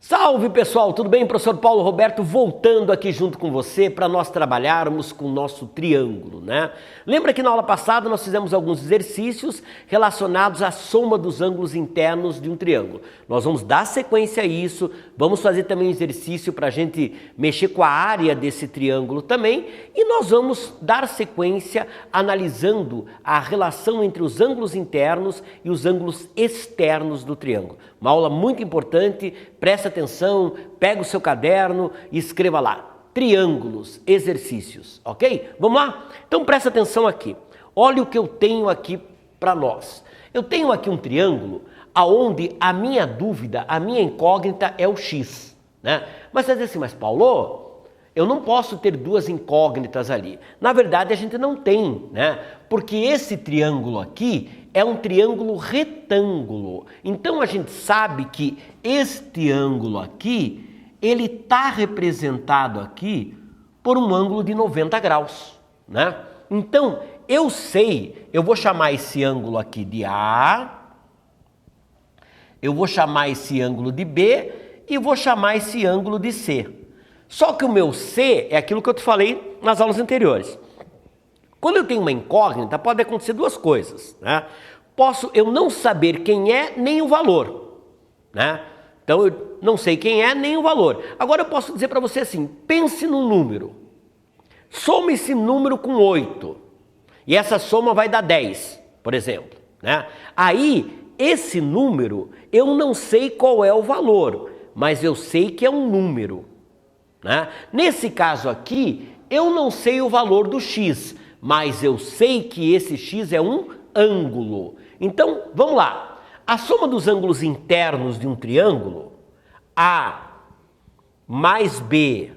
Salve pessoal, tudo bem? Professor Paulo Roberto voltando aqui junto com você para nós trabalharmos com o nosso triângulo, né? Lembra que na aula passada nós fizemos alguns exercícios relacionados à soma dos ângulos internos de um triângulo. Nós vamos dar sequência a isso, vamos fazer também um exercício para a gente mexer com a área desse triângulo também e nós vamos dar sequência analisando a relação entre os ângulos internos e os ângulos externos do triângulo. Uma aula muito importante, presta atenção, pega o seu caderno e escreva lá, triângulos, exercícios, ok? Vamos lá? Então presta atenção aqui, olha o que eu tenho aqui para nós. Eu tenho aqui um triângulo aonde a minha dúvida, a minha incógnita é o x, né? Mas você diz assim, mas Paulo, eu não posso ter duas incógnitas ali. Na verdade a gente não tem, né? Porque esse triângulo aqui é um triângulo retângulo. Então a gente sabe que este ângulo aqui, ele está representado aqui por um ângulo de 90 graus, né? Então eu sei, eu vou chamar esse ângulo aqui de A, eu vou chamar esse ângulo de B e vou chamar esse ângulo de C. Só que o meu C é aquilo que eu te falei nas aulas anteriores. Quando eu tenho uma incógnita, pode acontecer duas coisas, né? Posso eu não saber quem é nem o valor, né? Então eu não sei quem é nem o valor. Agora eu posso dizer para você assim, pense num número. Soma esse número com 8. E essa soma vai dar 10, por exemplo, né? Aí, esse número, eu não sei qual é o valor, mas eu sei que é um número, né? Nesse caso aqui, eu não sei o valor do x, mas eu sei que esse x é um ângulo. Então, vamos lá. A soma dos ângulos internos de um triângulo, A mais B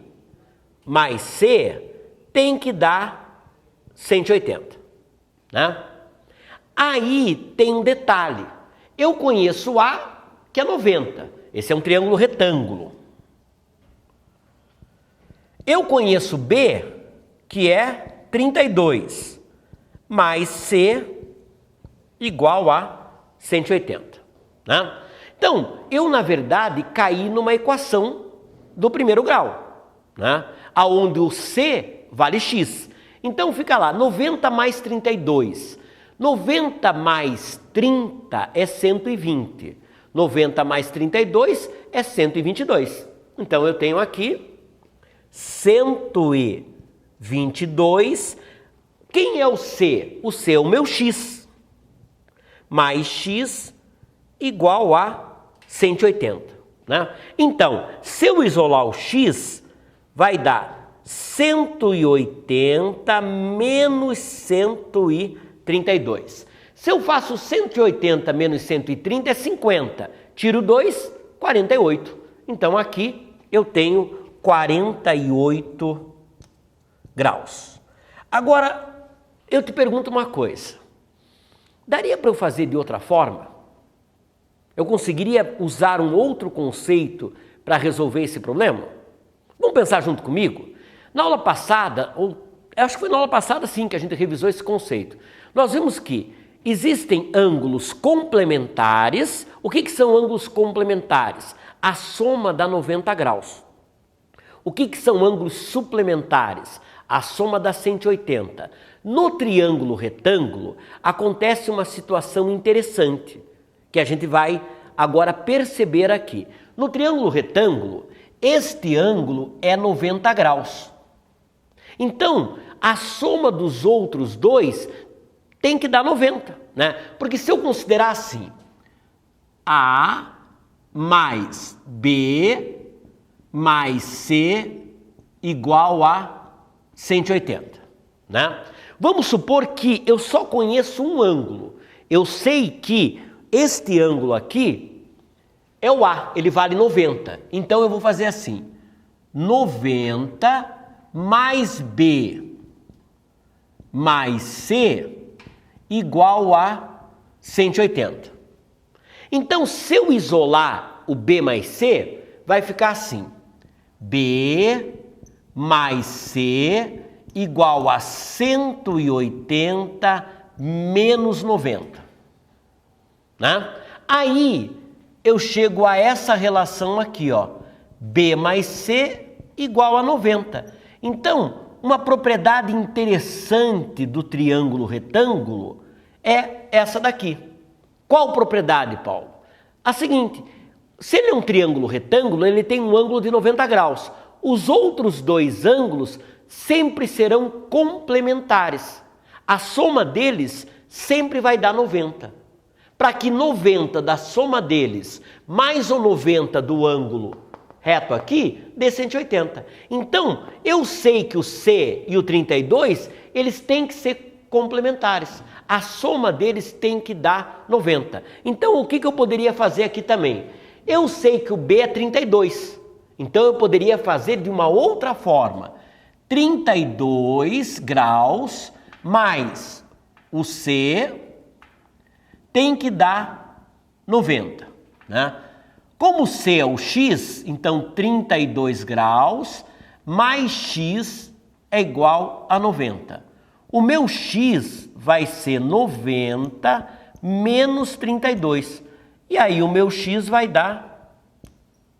mais C, tem que dar 180, né? Aí tem um detalhe. Eu conheço A, que é 90. Esse é um triângulo retângulo. Eu conheço B, que é 32, mais C igual a 180, né? Então, eu na verdade caí numa equação do primeiro grau, né? Aonde o C vale x. Então fica lá, 90 mais 32. 90 mais 30 é 120. 90 mais 32 é 122. Então eu tenho aqui 122. Quem é o C? O C é o meu x. Mais x igual a 180, né? Então, se eu isolar o x, vai dar 180 menos 132. Se eu faço 180 menos 130 é 50. Tiro 2, 48. Então aqui eu tenho 48 graus. Agora, eu te pergunto uma coisa. Daria para eu fazer de outra forma? Eu conseguiria usar um outro conceito para resolver esse problema? Vamos pensar junto comigo? Na aula passada, acho que foi na aula passada sim que a gente revisou esse conceito. Nós vimos que existem ângulos complementares. O que são ângulos complementares? A soma dá 90 graus. O que são ângulos suplementares? A soma dá 180. No triângulo retângulo, acontece uma situação interessante, que a gente vai agora perceber aqui. No triângulo retângulo, este ângulo é 90 graus. Então, a soma dos outros dois tem que dar 90, né? Porque se eu considerar assim, A mais B mais C igual a 180, né? Vamos supor que eu só conheço um ângulo. Eu sei que este ângulo aqui é o A, ele vale 90. Então eu vou fazer assim, 90 mais B mais C igual a 180. Então, se eu isolar o B mais C, vai ficar assim, B mais C igual a 180 menos 90, né? Aí eu chego a essa relação aqui, ó, B mais C igual a 90. Então, uma propriedade interessante do triângulo retângulo é essa daqui. Qual propriedade, Paulo? A seguinte, se ele é um triângulo retângulo, ele tem um ângulo de 90 graus. Os outros dois ângulos sempre serão complementares. A soma deles sempre vai dar 90. Para que 90 da soma deles mais o 90 do ângulo reto aqui, dê 180. Então, eu sei que o C e o 32, eles têm que ser complementares. A soma deles tem que dar 90. Então, o que eu poderia fazer aqui também? Eu sei que o B é 32. Então, eu poderia fazer de uma outra forma. 32 graus mais o C tem que dar 90, né? Como o C é o x, então 32 graus mais x é igual a 90. O meu x vai ser 90 menos 32. E aí o meu x vai dar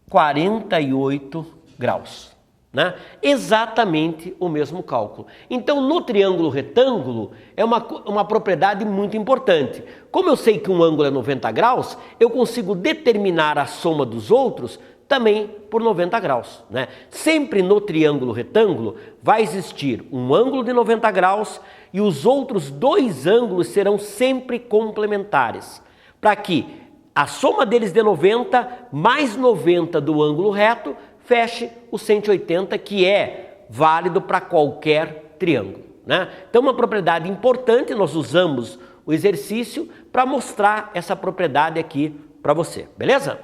48 graus. Né? Exatamente o mesmo cálculo. Então, no triângulo retângulo, é uma propriedade muito importante. Como eu sei que um ângulo é 90 graus, eu consigo determinar a soma dos outros também por 90 graus. Né? Sempre no triângulo retângulo vai existir um ângulo de 90 graus e os outros dois ângulos serão sempre complementares, para que a soma deles dê 90 mais 90 do ângulo reto feche o 180, que é válido para qualquer triângulo. Né? Então, uma propriedade importante, nós usamos o exercício para mostrar essa propriedade aqui para você, beleza?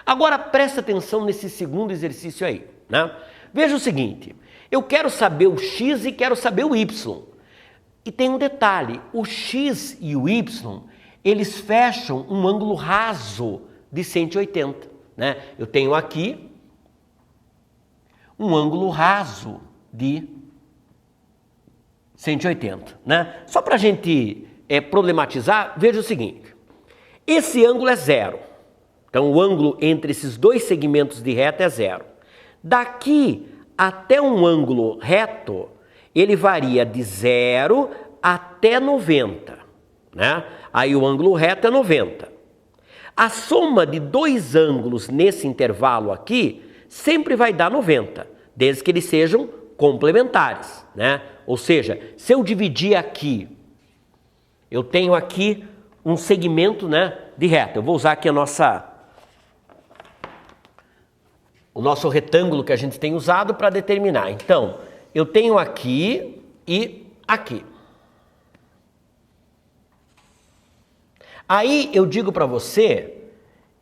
Agora, presta atenção nesse segundo exercício aí. Né? Veja o seguinte, eu quero saber o x e quero saber o y. E tem um detalhe, o x e o y, eles fecham um ângulo raso de 180. Né? Eu tenho aqui um ângulo raso de 180, né? Só para a gente problematizar, veja o seguinte, esse ângulo é zero, então o ângulo entre esses dois segmentos de reta é zero. Daqui até um ângulo reto, ele varia de 0 até 90, né? Aí o ângulo reto é 90. A soma de dois ângulos nesse intervalo aqui sempre vai dar 90, desde que eles sejam complementares, né? Ou seja, se eu dividir aqui, eu tenho aqui um segmento, né, de reta. Eu vou usar aqui o nosso retângulo que a gente tem usado para determinar. Então, eu tenho aqui e aqui. Aí eu digo para você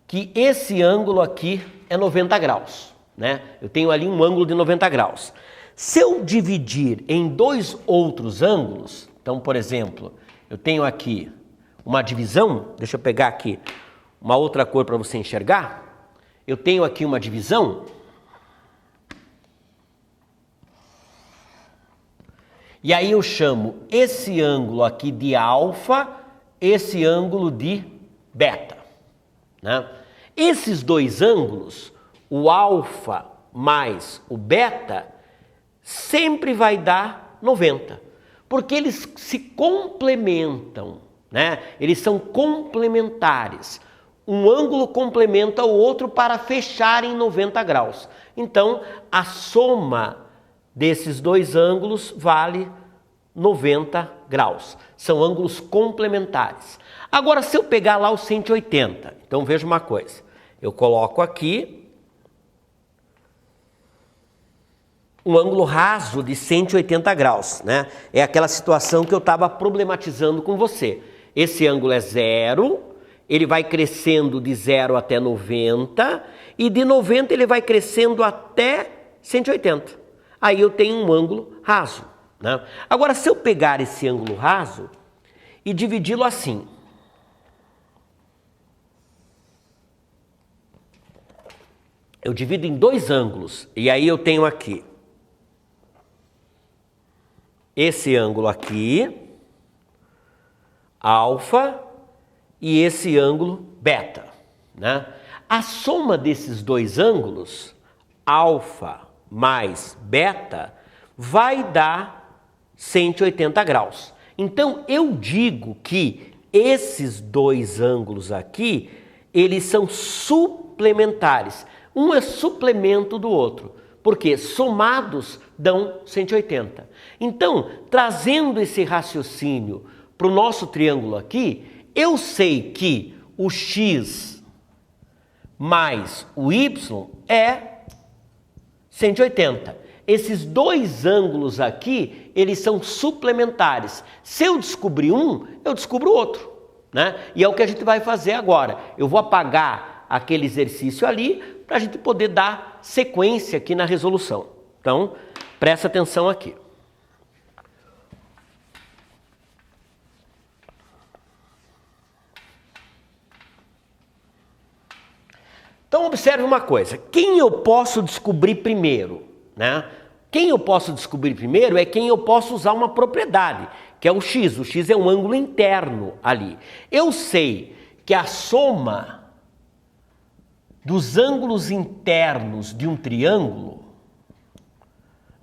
que esse ângulo aqui é 90 graus. Né? Eu tenho ali um ângulo de 90 graus. Se eu dividir em dois outros ângulos, então, por exemplo, eu tenho aqui uma divisão, deixa eu pegar aqui uma outra cor para você enxergar. Eu tenho aqui uma divisão. E aí eu chamo esse ângulo aqui de alfa, esse ângulo de beta. Né? Esses dois ângulos, o alfa mais o beta, sempre vai dar 90, porque eles se complementam, né? Eles são complementares. Um ângulo complementa o outro para fechar em 90 graus. Então, a soma desses dois ângulos vale 90 graus. São ângulos complementares. Agora, se eu pegar lá o 180, então veja uma coisa. Eu coloco aqui um ângulo raso de 180 graus, né? É aquela situação que eu estava problematizando com você. Esse ângulo é zero, ele vai crescendo de 0 até 90, e de 90 ele vai crescendo até 180. Aí eu tenho um ângulo raso, né? Agora, se eu pegar esse ângulo raso e dividi-lo assim, eu divido em dois ângulos, e aí eu tenho aqui esse ângulo aqui, alfa, e esse ângulo beta, né? A soma desses dois ângulos, alfa mais beta vai dar 180 graus. Então, eu digo que esses dois ângulos aqui, eles são suplementares. Um é suplemento do outro, porque somados dão 180. Então, trazendo esse raciocínio para o nosso triângulo aqui, eu sei que o x mais o y é 180. Esses dois ângulos aqui, eles são suplementares. Se eu descobrir um, eu descubro o outro, né? E é o que a gente vai fazer agora. Eu vou apagar aquele exercício ali para a gente poder dar sequência aqui na resolução. Então, presta atenção aqui. Então, observe uma coisa. Quem eu posso descobrir primeiro, né? Quem eu posso descobrir primeiro é quem eu posso usar uma propriedade, que é o x. O x é um ângulo interno ali. Eu sei que a soma dos ângulos internos de um triângulo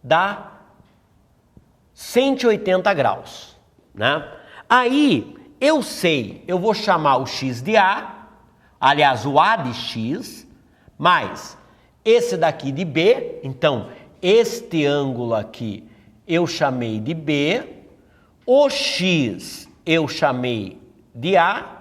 dá 180 graus, né? Aí, eu sei, eu vou chamar o x de A, aliás, o A de x, mais esse daqui de B. Então, este ângulo aqui eu chamei de B, o x eu chamei de A,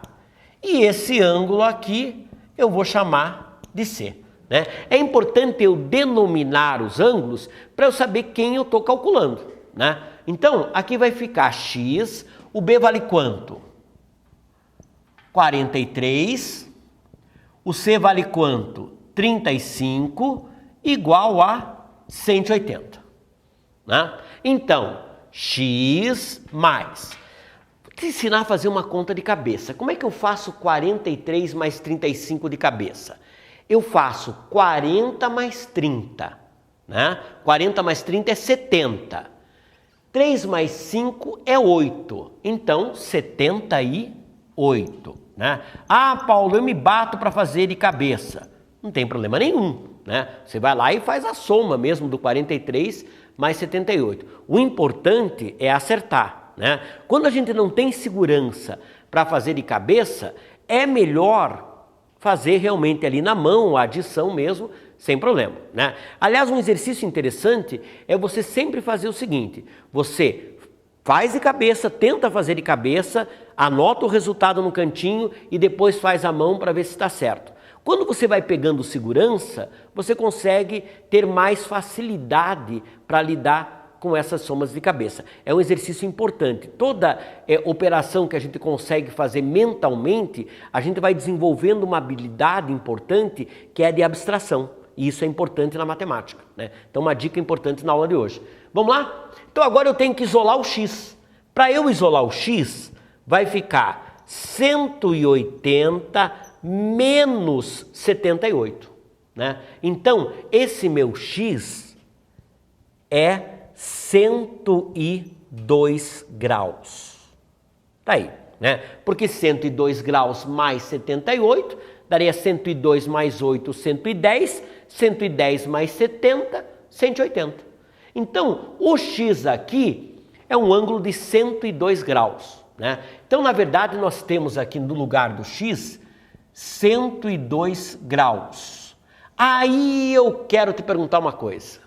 e esse ângulo aqui eu vou chamar de C, né? É importante eu denominar os ângulos para eu saber quem eu estou calculando, né? Então, aqui vai ficar x, o B vale quanto? 43, o C vale quanto? 35, igual a 180, né? Então, x mais... Vou te ensinar a fazer uma conta de cabeça. Como é que eu faço 43 mais 35 de cabeça? Eu faço 40 mais 30, né? 40 mais 30 é 70. 3 mais 5 é 8. Então, 78, né? Ah, Paulo, eu me bato para fazer de cabeça. Não tem problema nenhum, né? Você vai lá e faz a soma mesmo do 43 mais 78. O importante é acertar, né? Quando a gente não tem segurança para fazer de cabeça, é melhor fazer realmente ali na mão, a adição mesmo, sem problema, né? Aliás, um exercício interessante é você sempre fazer o seguinte: você faz de cabeça, tenta fazer de cabeça, anota o resultado no cantinho e depois faz a mão para ver se está certo. Quando você vai pegando segurança, você consegue ter mais facilidade para lidar com essas somas de cabeça. É um exercício importante. Toda operação que a gente consegue fazer mentalmente, a gente vai desenvolvendo uma habilidade importante que é a de abstração. E isso é importante na matemática, né? Então, uma dica importante na aula de hoje. Vamos lá? Então, agora eu tenho que isolar o x. Para eu isolar o x, vai ficar 180 menos 78, né? Então, esse meu x é 102 graus. Tá aí, né? Porque 102 graus mais 78 daria 102 mais 8, 110, 110 mais 70, 180. Então, o x aqui é um ângulo de 102 graus, né? Então, na verdade, nós temos aqui no lugar do x 102 graus. Aí eu quero te perguntar uma coisa.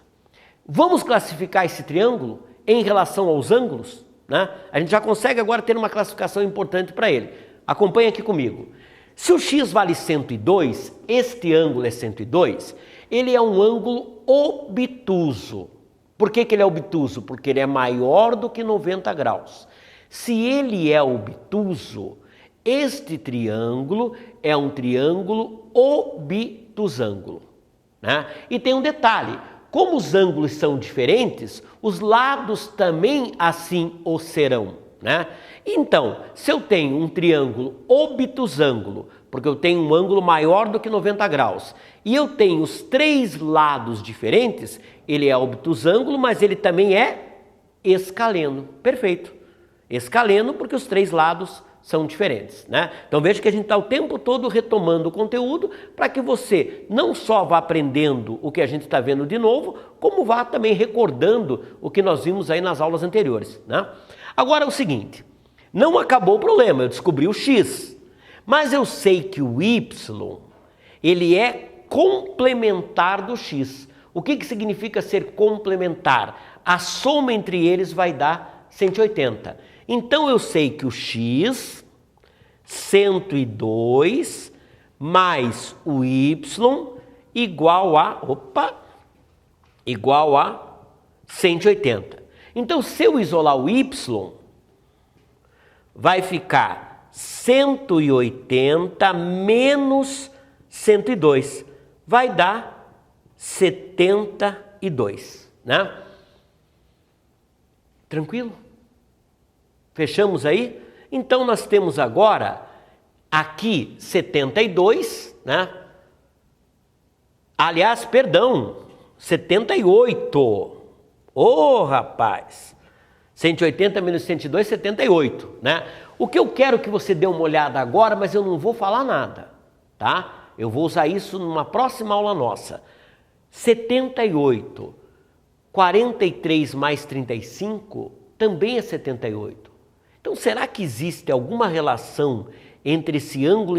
Vamos classificar esse triângulo em relação aos ângulos, né? A gente já consegue agora ter uma classificação importante para ele. Acompanha aqui comigo. Se o x vale 102, este ângulo é 102, ele é um ângulo obtuso. Por que ele é obtuso? Porque ele é maior do que 90 graus. Se ele é obtuso, este triângulo é um triângulo obtusângulo, né? E tem um detalhe: como os ângulos são diferentes, os lados também assim o serão, né? Então, se eu tenho um triângulo obtusângulo, porque eu tenho um ângulo maior do que 90 graus, e eu tenho os três lados diferentes, ele é obtusângulo, mas ele também é escaleno. Perfeito. Escaleno porque os três lados são diferentes, né? Então veja que a gente está o tempo todo retomando o conteúdo para que você não só vá aprendendo o que a gente está vendo de novo, como vá também recordando o que nós vimos aí nas aulas anteriores, né? Agora é o seguinte, não acabou o problema, eu descobri o x, mas eu sei que o y, ele é complementar do x. O que significa ser complementar? A soma entre eles vai dar 180. Então eu sei que o x, 102, mais o y, igual a 180. Então se eu isolar o y, vai ficar 180 menos 102. Vai dar 72, né? Tranquilo? Fechamos aí? Então nós temos agora aqui 72, né? Aliás, perdão, 78. Ô, rapaz! 180 menos 102, 78, né? O que eu quero que você dê uma olhada agora, mas eu não vou falar nada, tá? Eu vou usar isso numa próxima aula nossa. 78, 43 mais 35 também é 78. Então, será que existe alguma relação entre esse ângulo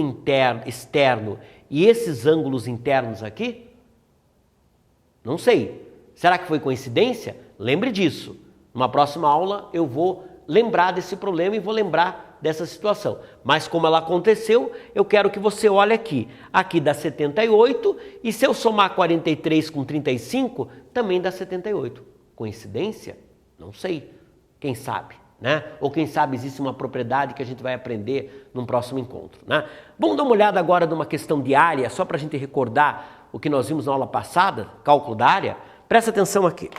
externo e esses ângulos internos aqui? Não sei. Será que foi coincidência? Lembre disso. Numa próxima aula eu vou lembrar desse problema e vou lembrar dessa situação. Mas como ela aconteceu, eu quero que você olhe aqui. Aqui dá 78 e se eu somar 43 com 35, também dá 78. Coincidência? Não sei. Quem sabe, né? Ou quem sabe existe uma propriedade que a gente vai aprender num próximo encontro, né? Vamos dar uma olhada agora numa questão de área, só para a gente recordar o que nós vimos na aula passada, cálculo da área. Presta atenção aqui.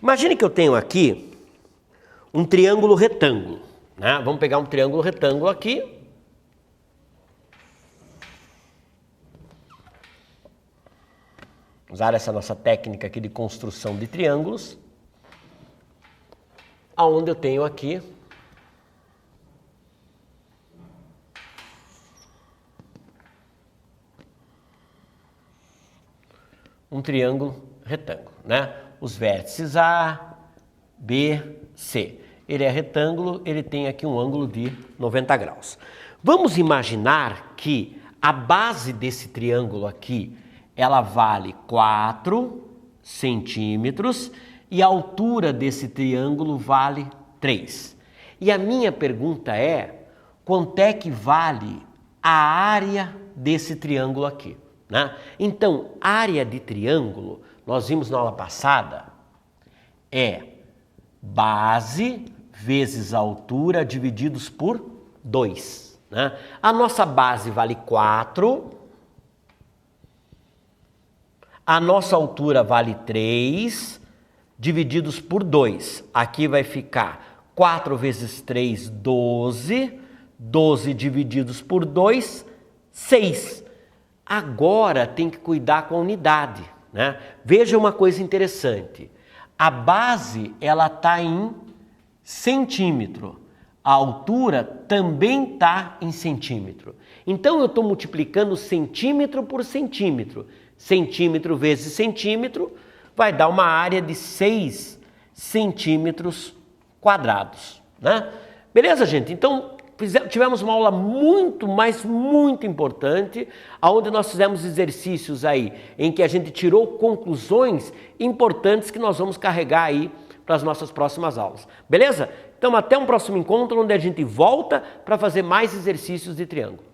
Imagine que eu tenho aqui um triângulo retângulo, né? Vamos pegar um triângulo retângulo aqui. Usar essa nossa técnica aqui de construção de triângulos. Aonde eu tenho aqui um triângulo retângulo, né? Os vértices A, B, C. Ele é retângulo, ele tem aqui um ângulo de 90 graus. Vamos imaginar que a base desse triângulo aqui, ela vale 4 centímetros e a altura desse triângulo vale 3. E a minha pergunta é, quanto é que vale a área desse triângulo aqui, né? Então, área de triângulo, nós vimos na aula passada, é base vezes a altura divididos por 2, né? A nossa base vale 4, a nossa altura vale 3, divididos por 2. Aqui vai ficar 4 vezes 3, 12, 12 divididos por 2, 6. Agora tem que cuidar com a unidade, né? Veja uma coisa interessante. A base, ela está em centímetro. A altura também está em centímetro. Então, eu estou multiplicando centímetro por centímetro. Centímetro vezes centímetro vai dar uma área de 6 centímetros quadrados, né? Beleza, gente? Então, tivemos uma aula muito importante, onde nós fizemos exercícios aí, em que a gente tirou conclusões importantes que nós vamos carregar aí para as nossas próximas aulas. Beleza? Então, até um próximo encontro, onde a gente volta para fazer mais exercícios de triângulo.